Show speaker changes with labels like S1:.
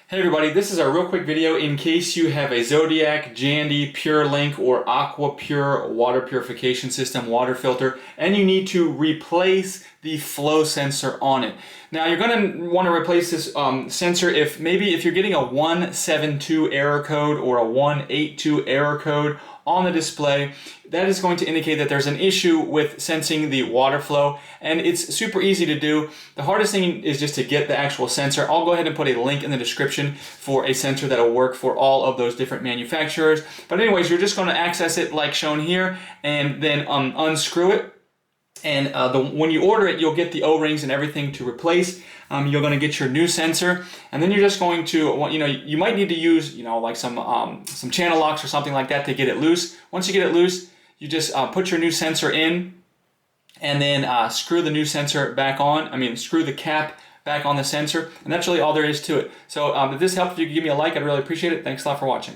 S1: Hey everybody, this is a real quick video in case you have a Zodiac Jandy PureLink or AquaPure water purification system water filter and you need to replace the flow sensor on it. Now you're going to want to replace this sensor if you're getting a 172 error code or a 182 error code on the display. That is going to indicate that there's an issue with sensing the water flow, and it's super easy to do. The hardest thing is just to get the actual sensor. I'll go ahead and put a link in the description for a sensor that'll work for all of those different manufacturers. But anyways, you're just going to access it like shown here and then unscrew it. And when you order it, you'll get the O-rings and everything to replace. You're going to get your new sensor, and then you're just going to, you might need to use, like some channel locks or something like that to get it loose. Once you get it loose, you just put your new sensor in, and then screw the new sensor back on. Screw the cap back on the sensor, and that's really all there is to it. So if this helped, if you could give me a like, I'd really appreciate it. Thanks a lot for watching.